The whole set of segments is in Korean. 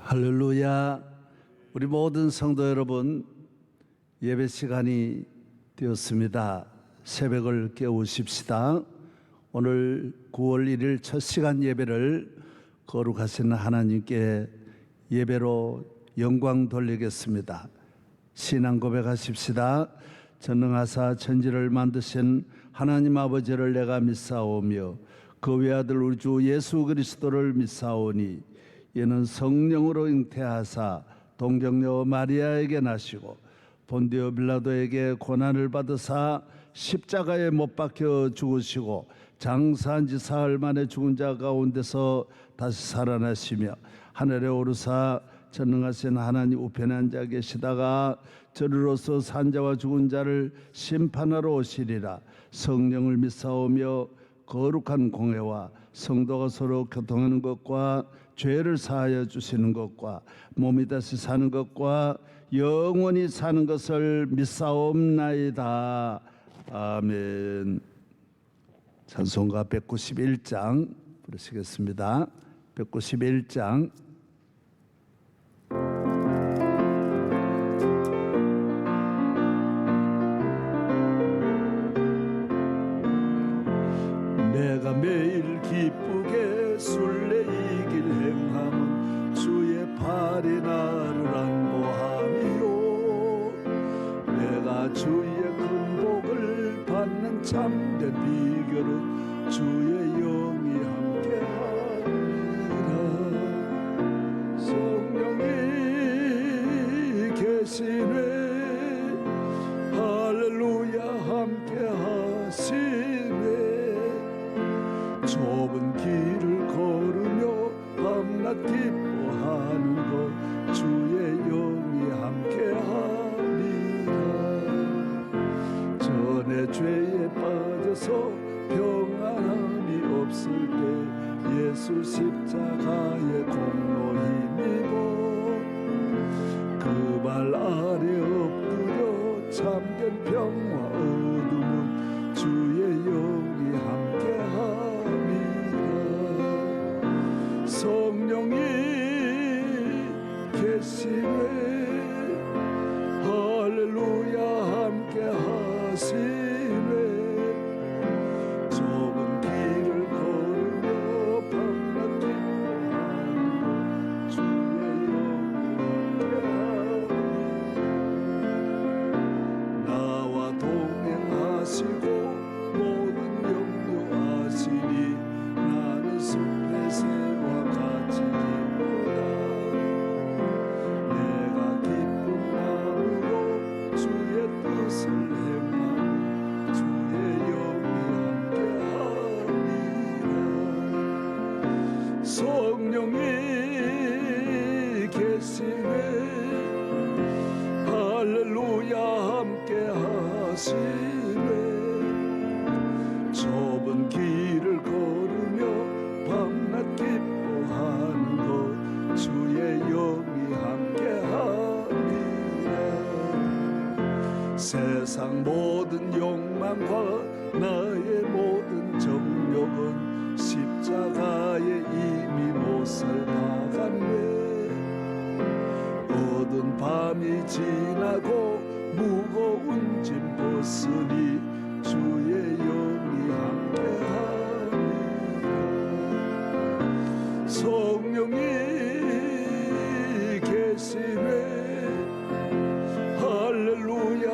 할렐루야. 우리 모든 성도 여러분, 예배 시간이 되었습니다. 새벽을 깨우십시다. 오늘 9월 1일 첫 시간 예배를 거룩하신 하나님께 예배로 영광 돌리겠습니다. 신앙 고백하십시다. 전능하사 천지를 만드신 하나님 아버지를 내가 믿사오며 그 외아들 우리 주 예수 그리스도를 믿사오니 이는 성령으로 잉태하사 동정녀 마리아에게 나시고 본디오 빌라도에게 고난을 받으사 십자가에 못 박혀 죽으시고 장사한 지 사흘 만에 죽은 자 가운데서 다시 살아나시며 하늘에 오르사 전능하신 하나님 우편에 앉아 계시다가 저리로서 산 자와 죽은 자를 심판하러 오시리라. 성령을 믿사오며 거룩한 공회와 성도가 서로 교통하는 것과 죄를 사하여 주시는 것과 몸이 다시 사는 것과 영원히 사는 것을 믿사옵나이다. 아멘. 찬송가 191장 부르시겠습니다. 191장. 내가 매일 기쁘게 술래이길 행함은 주의 팔이 나를 안보함이요 내가 주의 큰 복을 받는 참된 비결은 주의 영이 함께하리라. 성령이 계시네. 할렐루야. 함께하시네. 좁은 길을 걸으며 밤낮 기뻐하는 것 주의 영이 함께하리라. 전에 죄에 빠져서 평안함이 없을 때 예수 십자가의 공로 힘입어 그 발 아래 엎드려 참된 평화 얻음은 주의 영이 함께함이라. 성령이 계시네. 할렐루야. 함께하시네. 좁은 길을 걸으며 밤낮 기뻐하는 주의 영이 나와 동행하시고 모든 염려 아시니 나는 숲의 새와 같이 기쁘다. 내가 기쁜 마음으로 주의 뜻을 행하고 주의 영이 함께하리라. 성령이 계시네. 할렐루야. 함께하시네. 좁은 길을 걸으며 밤낮 기뻐하는 것 주의 영이 함께하리라. 세상 모든 욕망과 나의 모든 정욕은 십자가에 이미 못살 박았네. 어두운 밤이 지나고 무거운 짐 벗으니 주의 영이 함께하리라. 성령이 계시네. 할렐루야.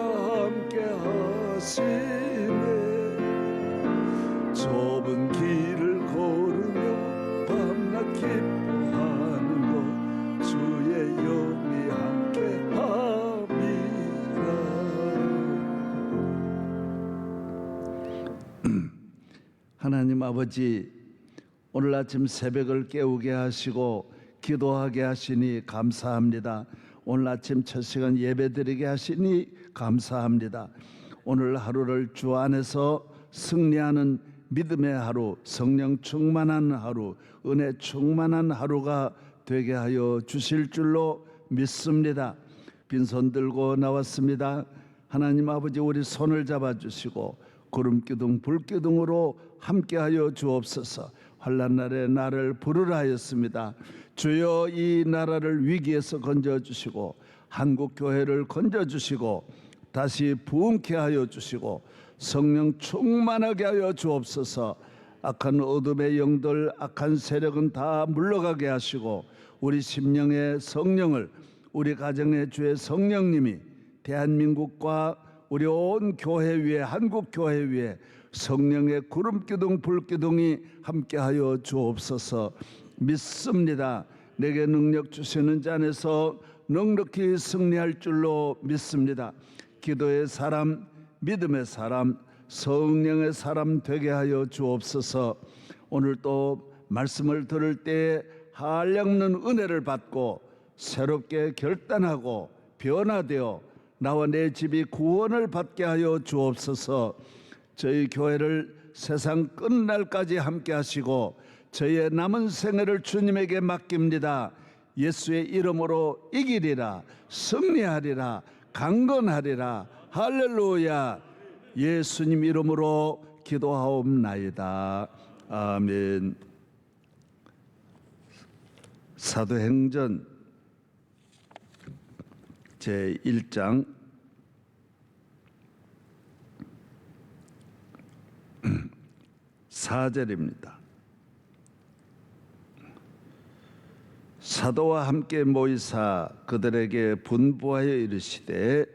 함께하시네. 좁은 길을 걸으며 밤낮 기뻐하는 것 주의 영이 함께함이라. 하나님 아버지, 오늘 아침 새벽을 깨우게 하시고 기도하게 하시니 감사합니다. 오늘 아침 첫 시간 예배드리게 하시니 감사합니다. 오늘 하루를 주 안에서 승리하는 믿음의 하루, 성령 충만한 하루, 은혜 충만한 하루가 되게 하여 주실 줄로 믿습니다. 빈손 들고 나왔습니다. 하나님 아버지, 우리 손을 잡아주시고 구름기둥 불기둥으로 함께하여 주옵소서. 환난 날에 나를 부르라 하였습니다. 주여, 이 나라를 위기에서 건져주시고 한국 교회를 건져주시고 다시 부흥케 하여 주시고 성령 충만하게 하여 주옵소서. 악한 어둠의 영들, 악한 세력은 다 물러가게 하시고 우리 심령의 성령을, 우리 가정의 주의 성령님이 대한민국과 우리 온 교회 위에, 한국 교회 위에 성령의 구름기둥 불기둥이 함께하여 주옵소서. 믿습니다. 내게 능력 주시는 자 안에서 넉넉히 승리할 줄로 믿습니다. 기도의 사람, 믿음의 사람, 성령의 사람 되게 하여 주옵소서. 오늘 또 말씀을 들을 때 한량없는 은혜를 받고 새롭게 결단하고 변화되어 나와 내 집이 구원을 받게 하여 주옵소서. 저희 교회를 세상 끝날까지 함께 하시고 저희의 남은 생애를 주님에게 맡깁니다. 예수의 이름으로 이기리라, 승리하리라, 강건하리라. 할렐루야. 예수님 이름으로 기도하옵나이다. 아멘. 사도행전 제1장 4절입니다. 사도와 함께 모이사 그들에게 분부하여 이르시되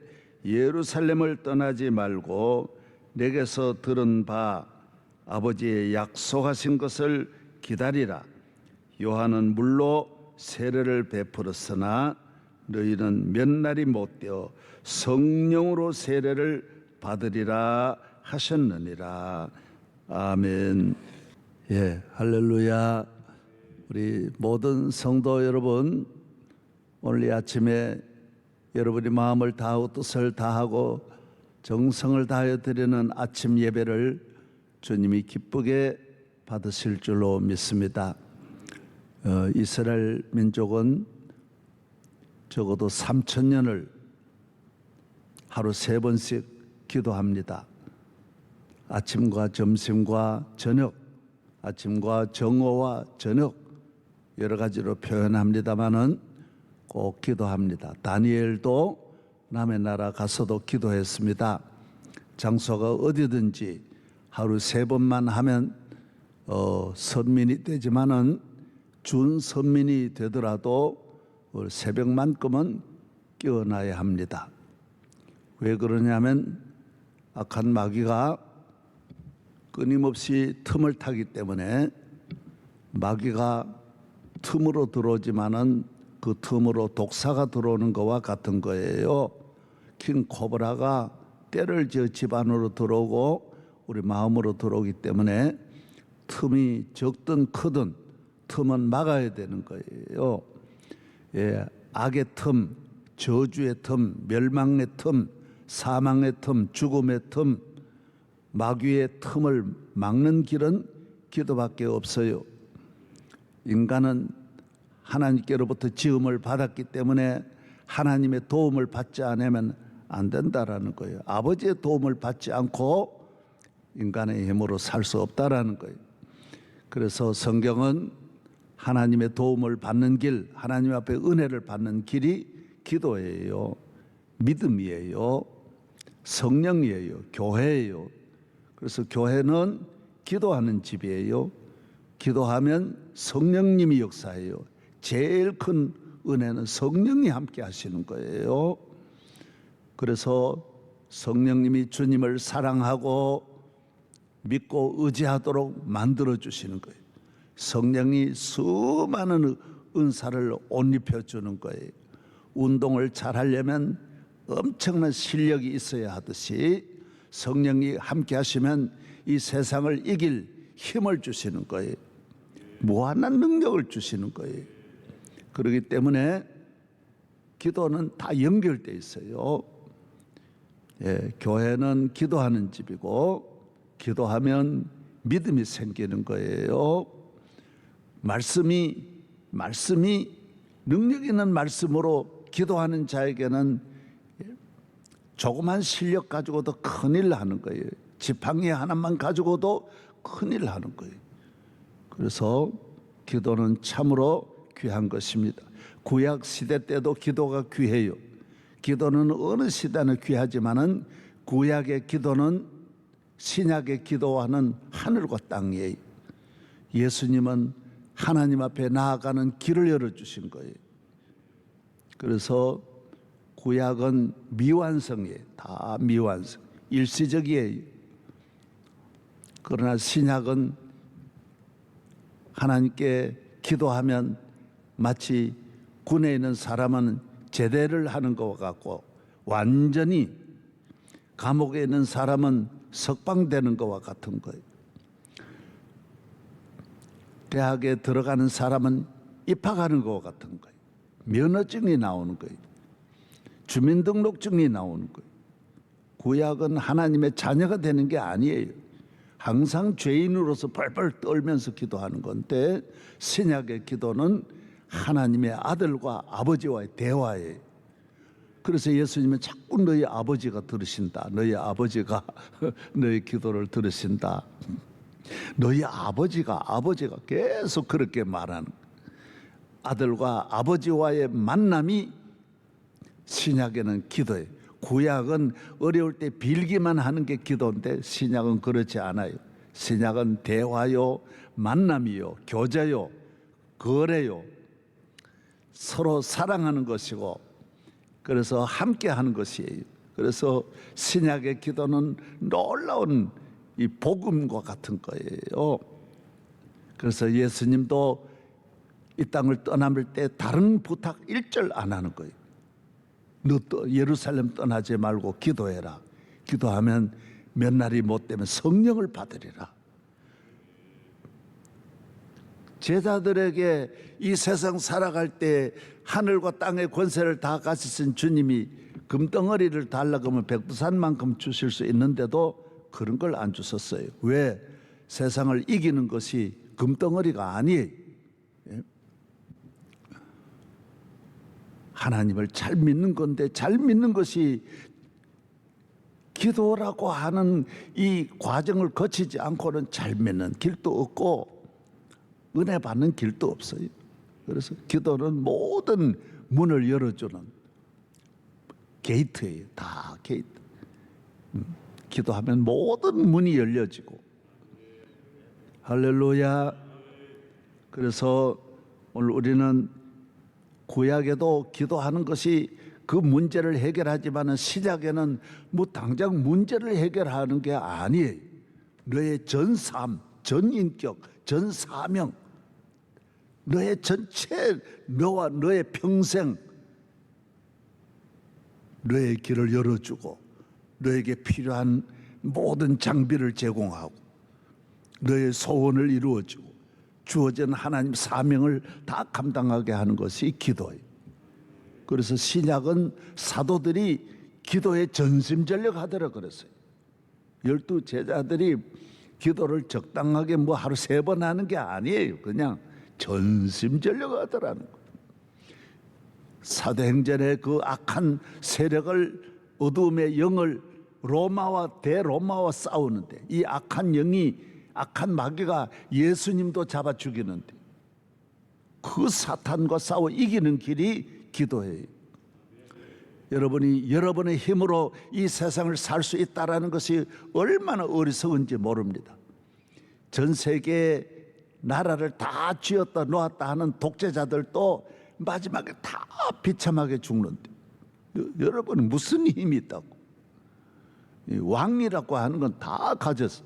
예루살렘을 떠나지 말고 내게서 들은 바 아버지의 약속하신 것을 기다리라. 요한은 물로 세례를 베풀었으나 너희는 몇 날이 못되어 성령으로 세례를 받으리라 하셨느니라. 아멘. 예, 할렐루야. 우리 모든 성도 여러분, 오늘 이 아침에 여러분이 마음을 다하고 뜻을 다하고 정성을 다하여 드리는 아침 예배를 주님이 기쁘게 받으실 줄로 믿습니다. 이스라엘 민족은 적어도 3,000년을 하루 3번씩 기도합니다. 아침과 점심과 저녁, 아침과 정오와 저녁 여러 가지로 표현합니다마는 꼭 기도합니다. 다니엘도 남의 나라 가서도 기도했습니다. 장소가 어디든지 하루 3번만 하면 선민이 되지만은 준 선민이 되더라도 새벽만큼은 깨어나야 합니다. 왜 그러냐면 악한 마귀가 끊임없이 틈을 타기 때문에 마귀가 틈으로 들어오지만은 그 틈으로 독사가 들어오는 것과 같은 거예요. 킹 코브라가 때를 지어 집 안으로 들어오고 우리 마음으로 들어오기 때문에 틈이 적든 크든 틈은 막아야 되는 거예요. 예, 악의 틈, 저주의 틈, 멸망의 틈, 사망의 틈, 죽음의 틈, 마귀의 틈을 막는 길은 기도밖에 없어요. 인간은 하나님께로부터 지음을 받았기 때문에 하나님의 도움을 받지 않으면 안 된다라는 거예요. 아버지의 도움을 받지 않고 인간의 힘으로 살 수 없다라는 거예요. 그래서 성경은 하나님의 도움을 받는 길, 하나님 앞에 은혜를 받는 길이 기도예요. 믿음이에요. 성령이에요. 교회예요. 그래서 교회는 기도하는 집이에요. 기도하면 성령님이 역사해요. 제일 큰 은혜는 성령이 함께 하시는 거예요. 그래서 성령님이 주님을 사랑하고 믿고 의지하도록 만들어 주시는 거예요. 성령이 수많은 은사를 옷 입혀 주는 거예요. 운동을 잘 하려면 엄청난 실력이 있어야 하듯이 성령이 함께 하시면 이 세상을 이길 힘을 주시는 거예요. 무한한 능력을 주시는 거예요. 그렇기 때문에 기도는 다 연결돼 있어요. 예, 교회는 기도하는 집이고 기도하면 믿음이 생기는 거예요. 말씀이 능력 있는 말씀으로 기도하는 자에게는 조그만 실력 가지고도 큰일 하는 거예요. 지팡이 하나만 가지고도 큰일 하는 거예요. 그래서 기도는 참으로 귀한 것입니다. 구약 시대 때도 기도가 귀해요. 기도는 어느 시대나 귀하지만은 구약의 기도는 신약의 기도와는 하늘과 땅이에요. 예수님은 하나님 앞에 나아가는 길을 열어주신 거예요. 그래서 구약은 미완성이에요. 다 미완성. 일시적이에요. 그러나 신약은 하나님께 기도하면 마치 군에 있는 사람은 제대를 하는 것과 같고, 완전히 감옥에 있는 사람은 석방되는 것과 같은 거예요. 대학에 들어가는 사람은 입학하는 것과 같은 거예요. 면허증이 나오는 거예요. 주민등록증이 나오는 거예요. 구약은 하나님의 자녀가 되는 게 아니에요. 항상 죄인으로서 펄펄 떨면서 기도하는 건데, 신약의 기도는 하나님의 아들과 아버지와의 대화예요. 그래서 예수님은 자꾸 너희 아버지가 들으신다. 너희 아버지가 너희 기도를 들으신다. 너희 아버지가 계속 그렇게 말하는, 아들과 아버지와의 만남이 신약에는 기도예요. 구약은 어려울 때 빌기만 하는 게 기도인데, 신약은 그렇지 않아요. 신약은 대화요, 만남이요, 교제요, 거래요, 서로 사랑하는 것이고, 그래서 함께 하는 것이에요. 그래서 신약의 기도는 놀라운 이 복음과 같은 거예요. 그래서 예수님도 이 땅을 떠남을 때 다른 부탁 1절 안 하는 거예요. 너 예루살렘 떠나지 말고 기도해라. 기도하면 몇 날이 못 되면 성령을 받으리라. 제자들에게 이 세상 살아갈 때 하늘과 땅의 권세를 다 가지신 주님이 금덩어리를 달라고 하면 백두산만큼 주실 수 있는데도 그런 걸 안 주셨어요. 왜? 세상을 이기는 것이 금덩어리가 아니에요. 하나님을 잘 믿는 건데, 잘 믿는 것이 기도라고 하는 이 과정을 거치지 않고는 잘 믿는 길도 없고 은혜 받는 길도 없어요. 그래서 기도는 모든 문을 열어주는 게이트예요. 다 게이트. 기도하면 모든 문이 열려지고. 할렐루야. 그래서 오늘 우리는 구약에도 기도하는 것이 그 문제를 해결하지만은, 신약에는 뭐 당장 문제를 해결하는 게 아니에요. 너의 전 삶, 전 인격, 전 사명, 너의 전체, 너와 너의 평생, 너의 길을 열어주고 너에게 필요한 모든 장비를 제공하고 너의 소원을 이루어주고 주어진 하나님 사명을 다 감당하게 하는 것이 기도예요. 그래서 신약은 사도들이 기도에 전심전력하더라 그랬어요. 12 제자들이 기도를 적당하게 뭐 하루 3번 하는 게 아니에요. 그냥 전심전력하더라는 거예요. 사도행전의 그 악한 세력을, 어두움의 영을, 로마와 대로마와 싸우는데, 이 악한 영이, 악한 마귀가 예수님도 잡아 죽이는데, 그 사탄과 싸워 이기는 길이 기도예요. 여러분이 여러분의 힘으로 이 세상을 살 수 있다라는 것이 얼마나 어리석은지 모릅니다. 전 세계에 나라를 다 쥐었다 놓았다 하는 독재자들도 마지막에 다 비참하게 죽는데, 여러분은 무슨 힘이 있다고? 왕이라고 하는 건 다 가졌어.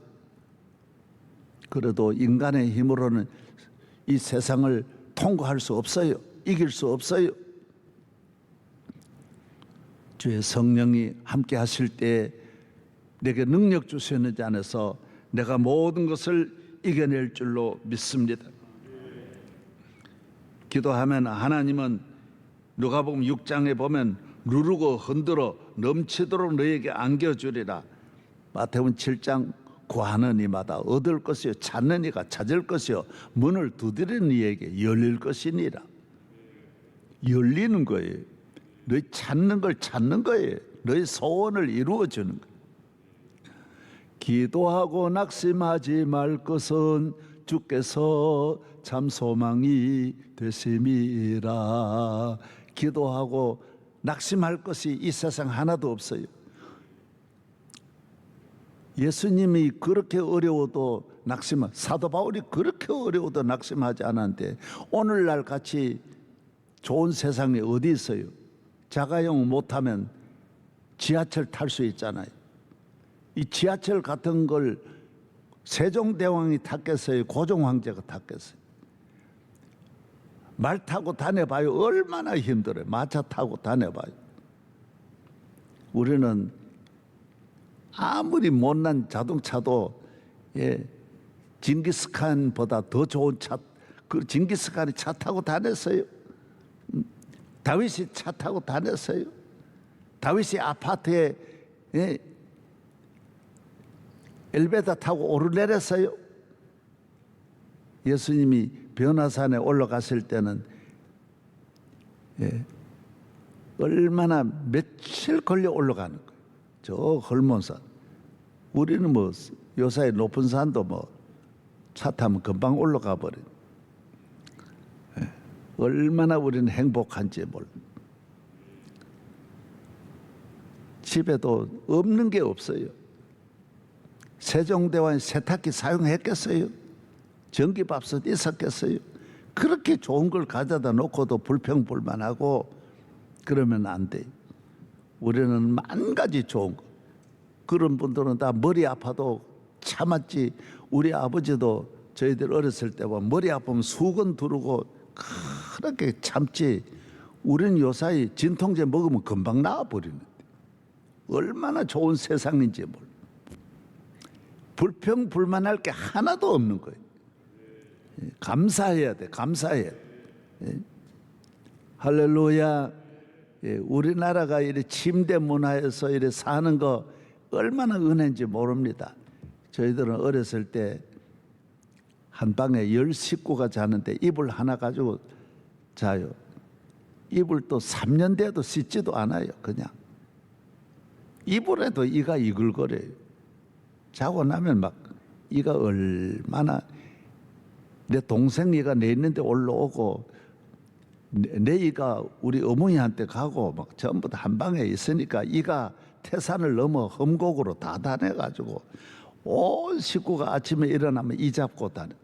그래도 인간의 힘으로는 이 세상을 통과할 수 없어요. 이길 수 없어요. 주의 성령이 함께 하실 때 내게 능력 주셨는지 안에서 내가 모든 것을 이겨낼 줄로 믿습니다. 기도하면 하나님은 누가복음 6장에 보면 누르고 흔들어 넘치도록 너에게 안겨주리라. 마태복음 7장 구하는 이마다 얻을 것이요, 찾는 이가 찾을 것이요, 문을 두드리는 이에게 열릴 것이니라. 열리는 거예요. 너희 찾는 걸 찾는 거예요. 너희 소원을 이루어 주는 거예요. 기도하고 낙심하지 말 것은 주께서 참 소망이 되심이라. 기도하고 낙심할 것이 이 세상 하나도 없어요. 예수님이 그렇게 어려워도 사도 바울이 그렇게 어려워도 낙심하지 않았는데 오늘날 같이 좋은 세상에 어디 있어요? 자가용 못하면 지하철 탈 수 있잖아요. 이 지하철 같은 걸 세종대왕이 탔겠어요? 고종황제가 탔겠어요? 말 타고 다녀봐요. 얼마나 힘들어요. 마차 타고 다녀봐요. 우리는 아무리 못난 자동차도 징기스칸보다 더 좋은 차, 그 징기스칸이 차 타고 다녔어요. 다윗이 차 타고 다녔어요. 다윗이 아파트에 엘리베이터 타고 오르내렸어요. 예수님이 변화산에 올라갔을 때는 얼마나 며칠 걸려 올라가는 거예요. 저 헐몬산. 우리는 뭐 요사이 높은 산도 뭐 차 타면 금방 올라가 버린. 얼마나 우리는 행복한지 몰라. 집에도 없는 게 없어요. 세종대왕이 세탁기 사용했겠어요? 전기밥솥 있었겠어요? 그렇게 좋은 걸 가져다 놓고도 불평불만하고 그러면 안 돼요. 우리는 만 가지 좋은 거. 그런 분들은 다 머리 아파도 참았지. 우리 아버지도 저희들 어렸을 때 보면 머리 아프면 수건 두르고 그렇게 참지. 우리는 요사이 진통제 먹으면 금방 나아버리는데 얼마나 좋은 세상인지 몰라. 불평불만할 게 하나도 없는 거예요. 감사해야 돼. 감사해야 돼. 할렐루야. 우리나라가 이래 침대 문화에서 이래 사는 거 얼마나 은혜인지 모릅니다. 저희들은 어렸을 때 한 방에 10식구가 자는데 이불 하나 가지고 자요. 이불도 3년 돼도 씻지도 않아요. 그냥 이불에도 이가 이글거려요. 자고 나면 막 이가 얼마나, 내 동생 이가 내 있는데 올라오고 내 이가 우리 어머니한테 가고 막 전부 다 한 방에 있으니까 이가 태산을 넘어 험곡으로 다 다녀가지고 온 식구가 아침에 일어나면 이 잡고 다녀.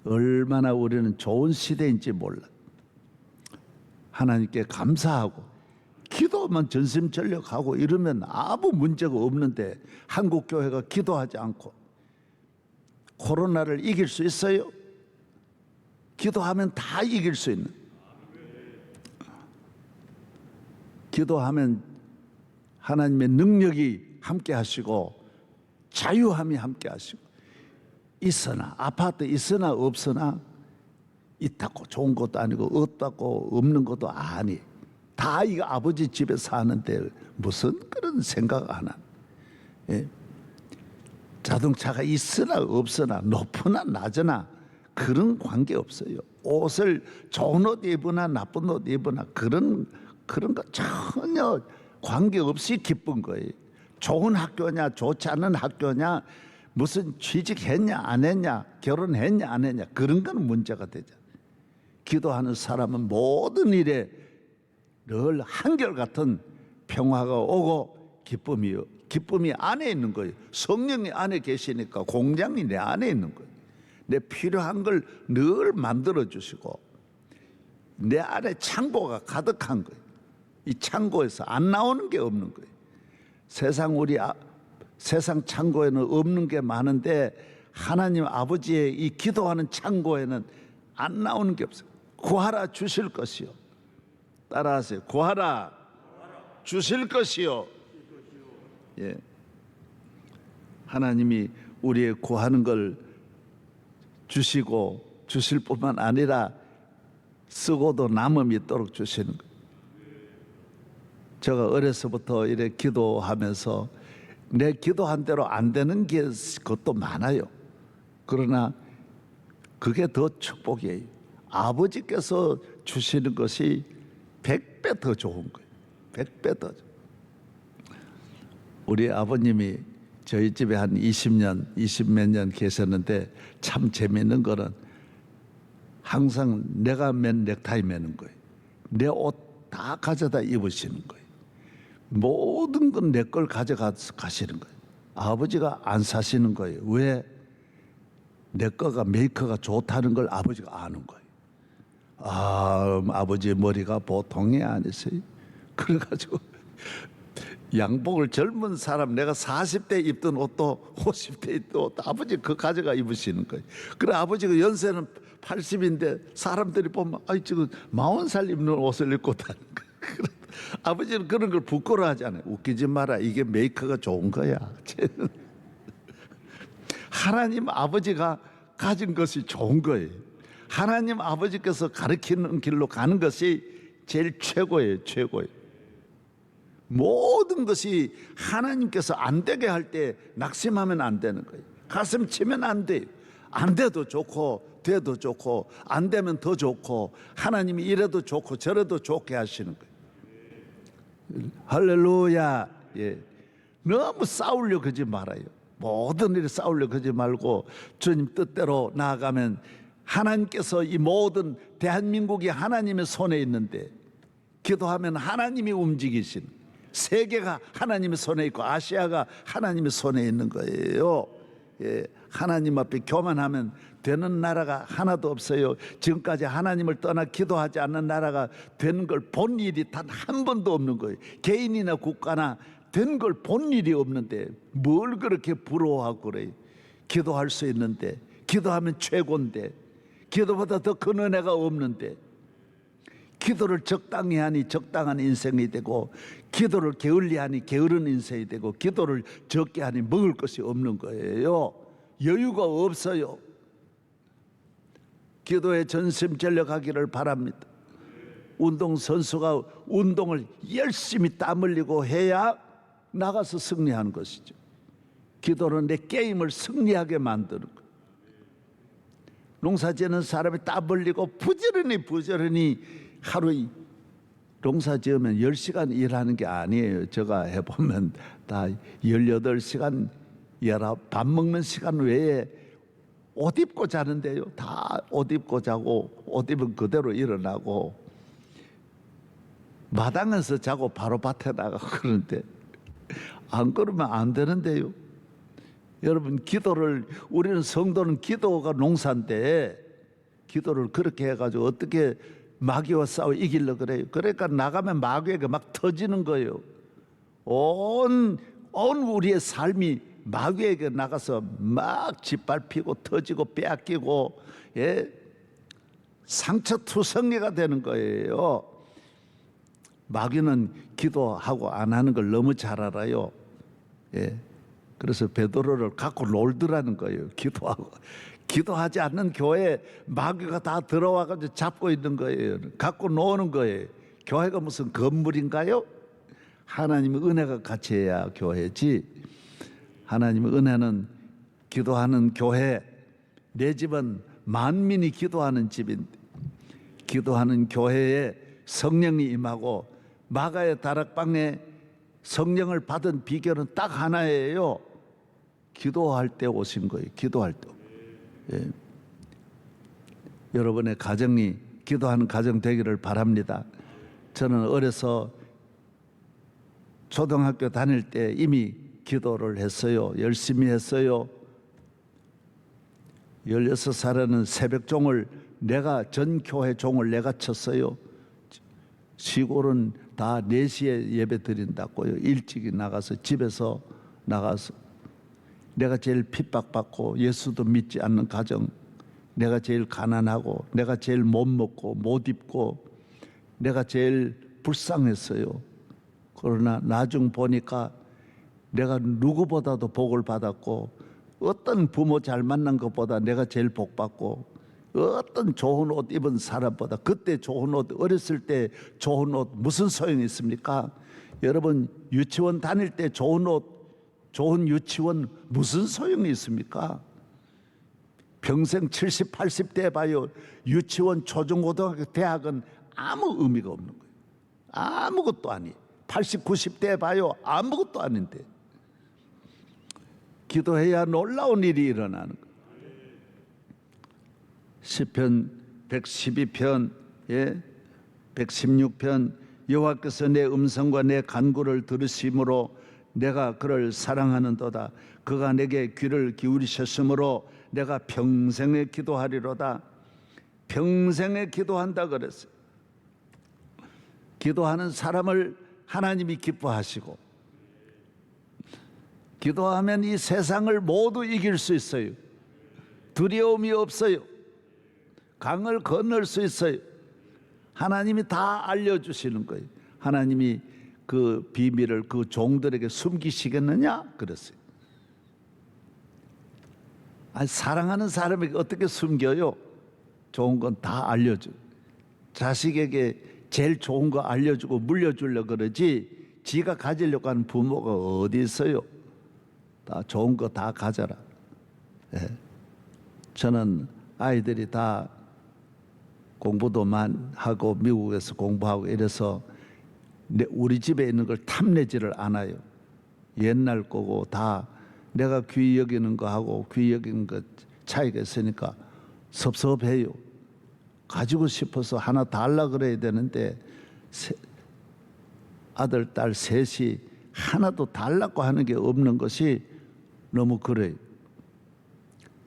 얼마나 우리는 좋은 시대인지 몰라. 하나님께 감사하고 기도만 전심전력하고 이러면 아무 문제가 없는데 한국 교회가 기도하지 않고 코로나를 이길 수 있어요? 기도하면 다 이길 수 있는. 기도하면 하나님의 능력이 함께 하시고 자유함이 함께 하시고, 있으나 아파트 있으나 없으나 있다고 좋은 것도 아니고 없다고 없는 것도 아니. 다 이거 아버지 집에 사는데 무슨 그런 생각 안 하나. 자동차가 있으나 없으나 높으나 낮으나 그런 관계 없어요. 옷을 좋은 옷 입으나 나쁜 옷 입으나 그런 거 전혀 관계 없이 기쁜 거예요. 좋은 학교냐 좋지 않은 학교냐, 무슨 취직했냐 안 했냐, 결혼했냐 안 했냐, 그런 건 문제가 되죠. 기도하는 사람은 모든 일에 늘 한결같은 평화가 오고 기쁨이 안에 있는 거예요. 성령이 안에 계시니까 공장이 내 안에 있는 거예요. 내 필요한 걸 늘 만들어 주시고 내 안에 창고가 가득한 거예요. 이 창고에서 안 나오는 게 없는 거예요. 세상 창고에는 없는 게 많은데 하나님 아버지의 이 기도하는 창고에는 안 나오는 게 없어요. 구하라 주실 것이요. 따라하세요. 구하라 주실 것이요. 예. 하나님이 우리의 구하는 걸 주시고 주실 뿐만 아니라 쓰고도 남음이 있도록 주시는 거예요. 제가 어려서부터 이렇게 기도하면서 내 기도한 대로 안 되는 게 그것도 많아요. 그러나 그게 더 축복이에요. 아버지께서 주시는 것이 100배 더 좋은 거예요. 100배 더. 우리 아버님이 저희 집에 한 20년, 20몇 년 계셨는데 참 재미있는 거는 항상 내가 맨 넥타이 매는 거예요. 내 옷 다 가져다 입으시는 거예요. 모든 건 내 걸 가져가시는 거예요. 아버지가 안 사시는 거예요. 왜? 내 거가 메이커가 좋다는 걸 아버지가 아는 거예요. 아버지의 머리가 보통이 아니세요. 그래가지고 양복을 젊은 사람, 내가 40대 입던 옷도 50대 입던 옷도 아버지 그 가져가 입으시는 거예요. 그래 아버지가 연세는 80인데 사람들이 보면 지금 40살 입는 옷을 입고 다니는 거예요. 아버지는 그런 걸 부끄러워하지 않아요. 웃기지 마라. 이게 메이커가 좋은 거야. 하나님 아버지가 가진 것이 좋은 거예요. 하나님 아버지께서 가르치는 길로 가는 것이 제일 최고예요. 최고예요. 모든 것이 하나님께서 안 되게 할 때 낙심하면 안 되는 거예요. 가슴 치면 안 돼요. 안 돼도 좋고 돼도 좋고 안 되면 더 좋고 하나님이 이래도 좋고 저래도 좋게 하시는 거예요. 할렐루야. 예. 너무 싸우려고 하지 말아요. 모든 일에 싸우려고 하지 말고 주님 뜻대로 나아가면 하나님께서 이 모든 대한민국이 하나님의 손에 있는데 기도하면 하나님이 움직이신, 세계가 하나님의 손에 있고 아시아가 하나님의 손에 있는 거예요. 예, 하나님 앞에 교만하면 되는 나라가 하나도 없어요. 지금까지 하나님을 떠나 기도하지 않는 나라가 되는 걸 본 일이 단 한 번도 없는 거예요. 개인이나 국가나 된 걸 본 일이 없는데 뭘 그렇게 부러워하고 그래요. 기도할 수 있는데, 기도하면 최고인데, 기도보다 더 큰 은혜가 없는데, 기도를 적당히 하니 적당한 인생이 되고, 기도를 게을리하니 게으른 인생이 되고, 기도를 적게 하니 먹을 것이 없는 거예요. 여유가 없어요. 기도에 전심전력하기를 바랍니다. 운동선수가 운동을 열심히 땀 흘리고 해야 나가서 승리하는 것이죠. 기도는 내 게임을 승리하게 만드는 거예요. 농사 지는 사람이 땀 흘리고 부지런히 하루 농사 지으면 10시간 일하는 게 아니에요. 제가 해보면 다 18시간, 밥 먹는 시간 외에 옷 입고 자는데요. 다 옷 입고 자고 옷 입은 그대로 일어나고 마당에서 자고 바로 밭에 나가고 그러는데 안 그러면 안 되는데요. 여러분, 우리는 성도는 기도가 농사인데 기도를 그렇게 해가지고 어떻게 마귀와 싸워 이기려고 그래요. 그러니까 나가면 마귀에게 막 터지는 거예요. 온 우리의 삶이 마귀에게 나가서 막 짓밟히고 터지고 빼앗기고, 예? 상처투성이가 되는 거예요. 마귀는 기도하고 안 하는 걸 너무 잘 알아요. 예. 그래서 베드로를 갖고 놀더라는 거예요. 기도하지 않는 교회에 마귀가 다 들어와가지고 잡고 있는 거예요. 갖고 노는 거예요. 교회가 무슨 건물인가요? 하나님의 은혜가 같이 해야 교회지. 하나님의 은혜는 기도하는 교회, 내 집은 만민이 기도하는 집인데, 기도하는 교회에 성령이 임하고 마가의 다락방에 성령을 받은 비결은 딱 하나예요. 기도할 때 오신 거예요. 기도할 때. 예. 여러분의 가정이 기도하는 가정 되기를 바랍니다. 저는 어려서 초등학교 다닐 때 이미 기도를 했어요. 열심히 했어요. 16살에는 새벽종을 전 교회 종을 내가 쳤어요. 시골은 다 4시에 예배 드린다고요. 일찍이 나가서 집에서 나가서 내가 제일 핍박받고 예수도 믿지 않는 가정, 내가 제일 가난하고 내가 제일 못 먹고 못 입고 내가 제일 불쌍했어요. 그러나 나중 보니까 내가 누구보다도 복을 받았고 어떤 부모 잘 만난 것보다 내가 제일 복 받고 어떤 좋은 옷 입은 사람보다 그때 좋은 옷, 어렸을 때 좋은 옷 무슨 소용이 있습니까? 여러분, 유치원 다닐 때 좋은 옷, 좋은 유치원 무슨 소용이 있습니까? 평생 70, 80대 봐요. 유치원, 초중고등학교, 대학은 아무 의미가 없는 거예요. 아무것도 아니에요. 80, 90대 봐요. 아무것도 아닌데. 기도해야 놀라운 일이 일어나는 거예요. 시편 112편, 116편, 여호와께서 내 음성과 내 간구를 들으심으로 내가 그를 사랑하는도다. 그가 내게 귀를 기울이셨으므로 내가 평생에 기도하리로다. 평생에 기도한다 그랬어요. 기도하는 사람을 하나님이 기뻐하시고, 기도하면 이 세상을 모두 이길 수 있어요. 두려움이 없어요. 강을 건널 수 있어요. 하나님이 다 알려주시는 거예요. 하나님이 그 비밀을 그 종들에게 숨기시겠느냐 그랬어요. 아니, 사랑하는 사람에게 어떻게 숨겨요? 좋은 건 다 알려줘. 자식에게 제일 좋은 거 알려주고 물려주려고 그러지, 지가 가지려고 하는 부모가 어디 있어요? 다 좋은 거 다 가져라. 저는 아이들이 다 공부도 하고 미국에서 공부하고 이래서 우리 집에 있는 걸 탐내지를 않아요. 옛날 거고 다 내가 귀히 여기는 거 하고 귀히 여기는 거 차이가 있으니까 섭섭해요. 가지고 싶어서 하나 달라 그래야 되는데 아들, 딸 셋이 하나도 달라고 하는 게 없는 것이 너무 그래요.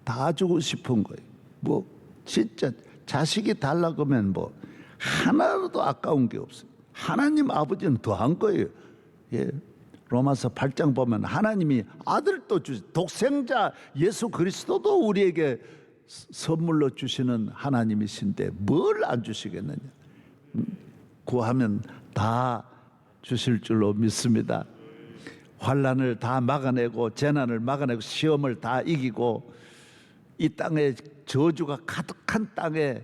다 주고 싶은 거예요. 뭐 진짜 자식이 달라고 하면 뭐 하나도 아까운 게 없어요. 하나님 아버지는 더한 거예요. 로마서 8장 보면 하나님이 아들도 독생자 예수 그리스도도 우리에게 선물로 주시는 하나님이신데 뭘 안 주시겠느냐. 구하면 다 주실 줄로 믿습니다. 환난을 다 막아내고 재난을 막아내고 시험을 다 이기고 이 땅에 저주가 가득한 땅에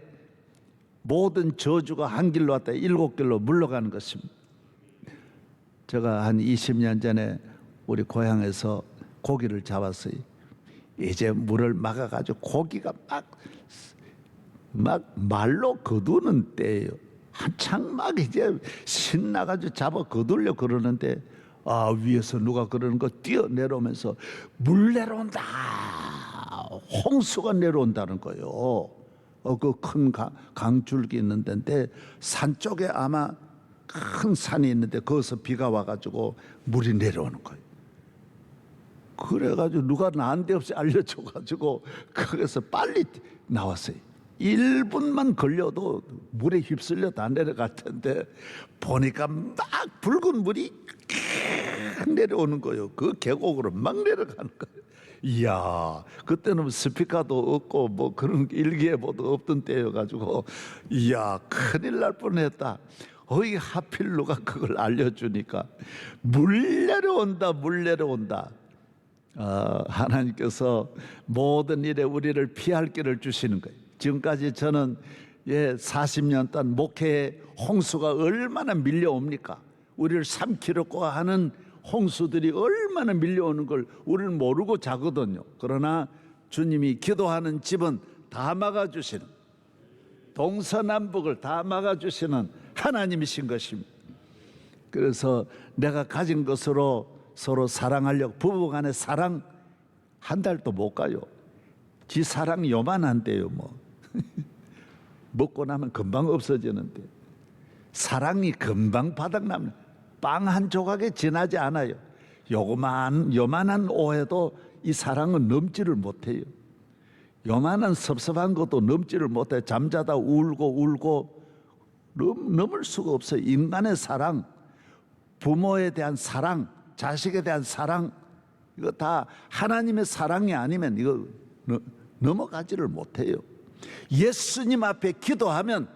모든 저주가 한 길로 왔다 7길로 물러가는 것입니다. 제가 한 20년 전에 우리 고향에서 고기를 잡았어요. 이제 물을 막아가지고 고기가 막 말로 거두는 때예요. 한창 막 이제 신나가지고 잡아 거두려 그러는데, 위에서 누가 그러는 거 뛰어 내려오면서 물 내려온다, 홍수가 내려온다는 거예요. 그 큰 강줄기 있는 데인데 산 쪽에 아마 큰 산이 있는데 거기서 비가 와가지고 물이 내려오는 거예요. 그래가지고 누가 난데없이 알려줘가지고 거기서 빨리 나왔어요. 1분만 걸려도 물에 휩쓸려 다 내려갈 텐데 보니까 막 붉은 물이 내려오는 거예요. 그 계곡으로 막 내려가는 거예요. 이야, 그때는 스피커도 없고 뭐 그런 일기예보도 없던 때여가지고 이야, 큰일 날 뻔했다. 어이, 하필 누가 그걸 알려주니까 물 내려온다, 물 내려온다. 하나님께서 모든 일에 우리를 피할 길을 주시는 거예요. 지금까지 저는 40년 동안 목회에 홍수가 얼마나 밀려옵니까? 우리를 삼키려고 하는 홍수들이 얼마나 밀려오는 걸 우리는 모르고 자거든요. 그러나 주님이 기도하는 집은 다 막아주시는, 동서남북을 다 막아주시는 하나님이신 것입니다. 그래서 내가 가진 것으로 서로 사랑하려고, 부부간의 사랑 한 달도 못 가요. 지 사랑 요만한데요 뭐. 먹고 나면 금방 없어지는데 사랑이 금방 바닥납니다. 빵 한 조각에 지나지 않아요. 요만한 오해도 이 사랑은 넘지를 못해요. 요만한 섭섭한 것도 넘지를 못해요. 잠자다 울고 넘을 수가 없어요. 인간의 사랑, 부모에 대한 사랑, 자식에 대한 사랑, 이거 다 하나님의 사랑이 아니면 이거 넘어가지를 못해요. 예수님 앞에 기도하면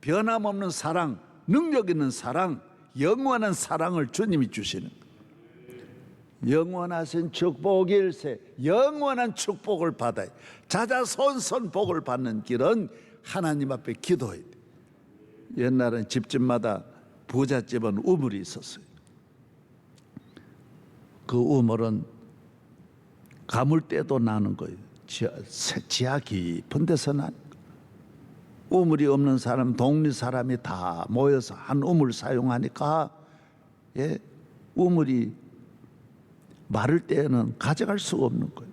변함없는 사랑, 능력 있는 사랑, 영원한 사랑을 주님이 주시는 거예요. 영원하신 축복일세, 영원한 축복을 받아요. 자자손손 복을 받는 길은 하나님 앞에 기도해야 돼요. 옛날엔 집집마다 부잣집은 우물이 있었어요. 그 우물은 가물때도 나는 거예요. 지하 깊은 데서 나는 거예요. 우물이 없는 사람, 동네 사람이 다 모여서 한 우물 사용하니까 우물이 마를 때에는 가져갈 수가 없는 거예요.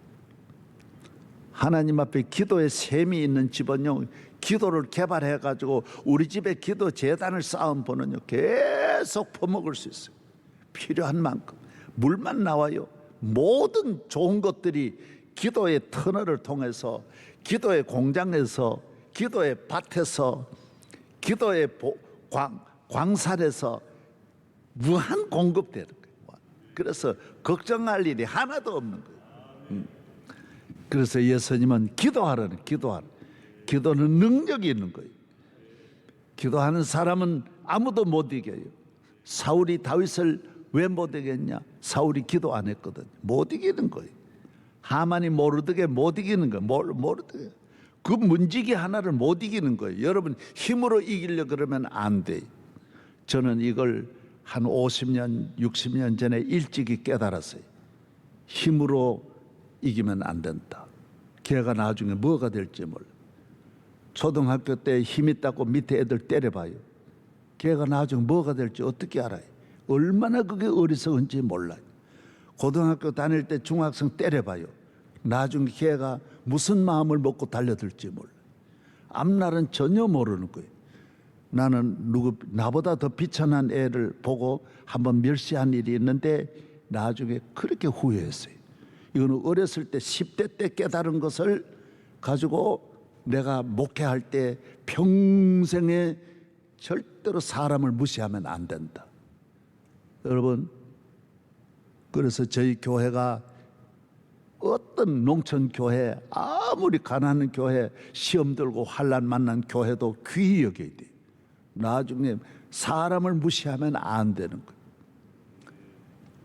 하나님 앞에 기도의 셈이 있는 집은요, 기도를 개발해 가지고 우리 집에 기도 재단을 쌓은 분은요 계속 퍼먹을 수 있어요. 필요한 만큼 물만 나와요. 모든 좋은 것들이 기도의 터널을 통해서, 기도의 공장에서, 기도의 밭에서, 기도의 광산에서 무한 공급되는 거예요. 그래서 걱정할 일이 하나도 없는 거예요. 그래서 예수님은 기도하라는, 기도는 능력이 있는 거예요. 기도하는 사람은 아무도 못 이겨요. 사울이 다윗을 왜 못 이겼냐? 사울이 기도 안 했거든. 못 이기는 거예요. 하만이 모르드게 못 이기는 거예요. 모르드게. 그 문지기 하나를 못 이기는 거예요. 여러분 힘으로 이기려고 그러면 안 돼요. 저는 이걸 한 50년, 60년 전에 일찍이 깨달았어요. 힘으로 이기면 안 된다. 걔가 나중에 뭐가 될지 몰라. 초등학교 때 힘 있다고 밑에 애들 때려봐요. 걔가 나중에 뭐가 될지 어떻게 알아요? 얼마나 그게 어리석은지 몰라요. 고등학교 다닐 때 중학생 때려봐요. 나중에 걔가 무슨 마음을 먹고 달려들지 몰라요. 앞날은 전혀 모르는 거예요. 나는 나보다 더 비천한 애를 보고 한번 멸시한 일이 있는데 나중에 그렇게 후회했어요. 이거는 어렸을 때 10대 때 깨달은 것을 가지고 내가 목회할 때 평생에 절대로 사람을 무시하면 안 된다. 여러분, 그래서 저희 교회가 어떤 농촌 교회, 아무리 가난한 교회, 시험 들고 환난 만난 교회도 귀히 여겨야 돼요. 나중에 사람을 무시하면 안 되는 거예요.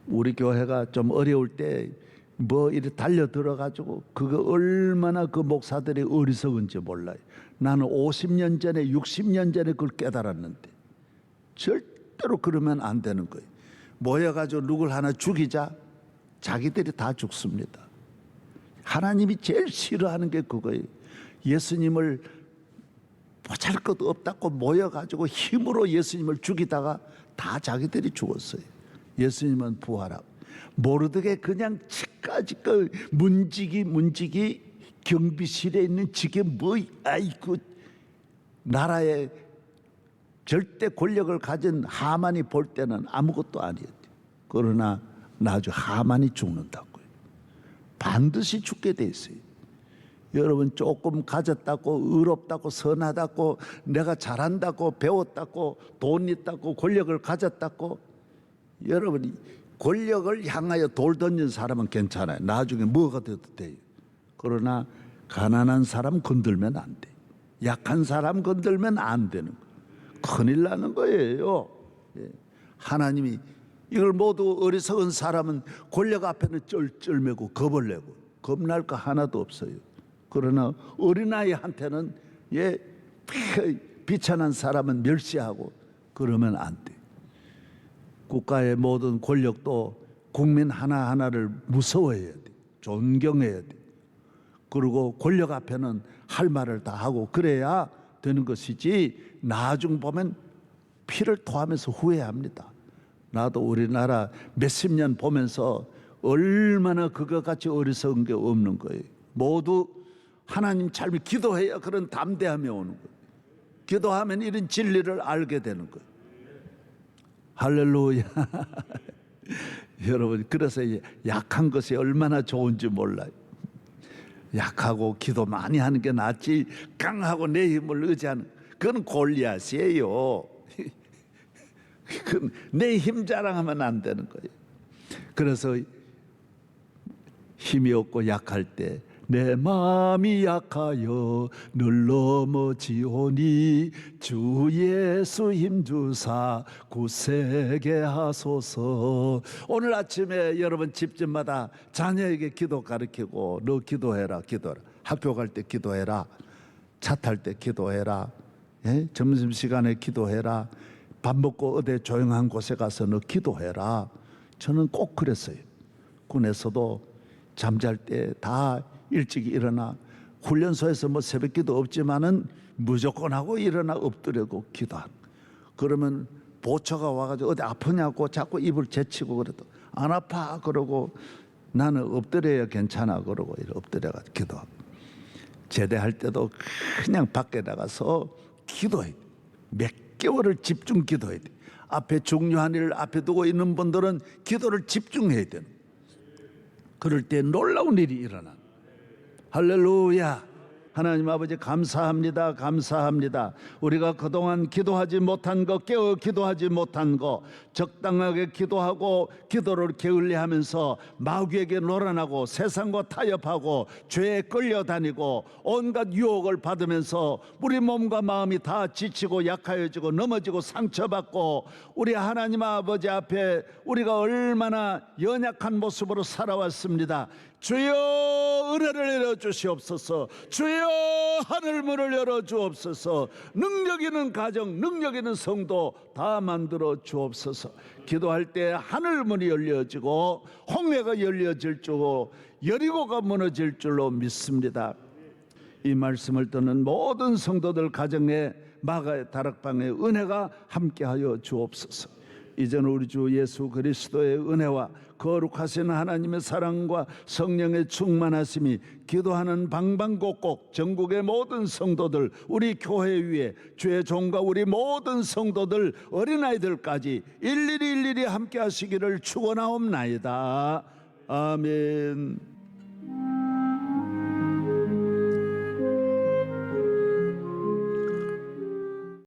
우리 교회가 좀 어려울 때 뭐 이렇게 달려 들어가지고 그거 얼마나 그 목사들이 어리석은지 몰라요. 나는 50년 전에 60년 전에 그걸 깨달았는데 절대로 그러면 안 되는 거예요. 모여가지고 누굴 하나 죽이자 자기들이 다 죽습니다. 하나님이 제일 싫어하는 게 그거예요. 예수님을 보잘것 없다고 모여가지고 힘으로 예수님을 죽이다가 다 자기들이 죽었어요. 예수님은 부활하고 모르드게 그냥 치까지 그 문지기 경비실에 있는 지게 뭐 아이고 나라의 절대 권력을 가진 하만이 볼 때는 아무것도 아니었대요. 그러나 나중에 하만이 죽는다고요. 반드시 죽게 돼 있어요. 여러분 조금 가졌다고 의롭다고 선하다고 내가 잘한다고 배웠다고 돈 있다고 권력을 가졌다고 여러분이 권력을 향하여 돌 던진 사람은 괜찮아요. 나중에 뭐가 돼도 돼요. 그러나 가난한 사람 건들면 안 돼. 약한 사람 건들면 안 되는 거예요. 큰일 나는 거예요. 하나님이 이걸 모두 어리석은 사람은 권력 앞에는 쩔쩔매고 겁을 내고 겁날 거 하나도 없어요. 그러나 어린아이한테는 비천한 사람은 멸시하고 그러면 안 돼. 국가의 모든 권력도 국민 하나하나를 무서워해야 돼. 존경해야 돼. 그리고 권력 앞에는 할 말을 다 하고 그래야 되는 것이지 나중 보면 피를 토하면서 후회합니다. 나도 우리나라 몇십 년 보면서 얼마나 그것 같이 어리석은 게 없는 거예요. 모두 하나님 삶이 기도해야 그런 담대함이 오는 거예요. 기도하면 이런 진리를 알게 되는 거예요. 할렐루야. 여러분 그래서 약한 것이 얼마나 좋은지 몰라요. 약하고 기도 많이 하는 게 낫지 강하고 내 힘을 의지하는 그건 골리앗이에요. 내 힘 자랑하면 안 되는 거예요. 그래서 힘이 없고 약할 때 내 마음이 약하여 늘 넘어지오니 주 예수 힘주사 굳세게 하소서. 오늘 아침에 여러분 집집마다 자녀에게 기도 가르치고 너 기도해라. 학교 갈 때 기도해라. 차 탈 때 기도해라. 점심시간에 기도해라. 밥 먹고 어디 조용한 곳에 가서 너 기도해라. 저는 꼭 그랬어요. 군에서도 잠잘 때 다 일찍 일어나 훈련소에서 뭐 새벽기도 없지만은 무조건 하고 일어나 엎드려고 기도한. 그러면 보초가 와가지고 어디 아프냐고 자꾸 입을 제치고 그래도 안 아파 그러고 나는 엎드려야 괜찮아 그러고 이렇게 엎드려가 기도하고, 제대할 때도 그냥 밖에 나가서 기도해. 몇 개월을 집중 기도해야 돼. 앞에 중요한 일을 앞에 두고 있는 분들은 기도를 집중해야 돼. 그럴 때 놀라운 일이 일어나. 할렐루야. 하나님 아버지 감사합니다. 감사합니다. 우리가 그동안 기도하지 못한 거, 깨어 기도하지 못한 거, 적당하게 기도하고 기도를 게을리하면서 마귀에게 놀아나고 세상과 타협하고 죄에 끌려다니고 온갖 유혹을 받으면서 우리 몸과 마음이 다 지치고 약하여지고 넘어지고 상처받고, 우리 하나님 아버지 앞에 우리가 얼마나 연약한 모습으로 살아왔습니다. 주여 은혜를 내려주시옵소서. 주여 하늘문을 열어주옵소서. 능력 있는 가정, 능력 있는 성도 다 만들어 주옵소서. 기도할 때 하늘문이 열려지고 홍해가 열려질 줄로, 여리고가 무너질 줄로 믿습니다. 이 말씀을 듣는 모든 성도들 가정에 마가의 다락방에 은혜가 함께하여 주옵소서. 이제는 우리 주 예수 그리스도의 은혜와 거룩하신 하나님의 사랑과 성령의 충만하심이 기도하는 방방곡곡 전국의 모든 성도들, 우리 교회 위에 주의 종과 우리 모든 성도들, 어린아이들까지 일일이 함께 하시기를 축원하옵나이다. 아멘.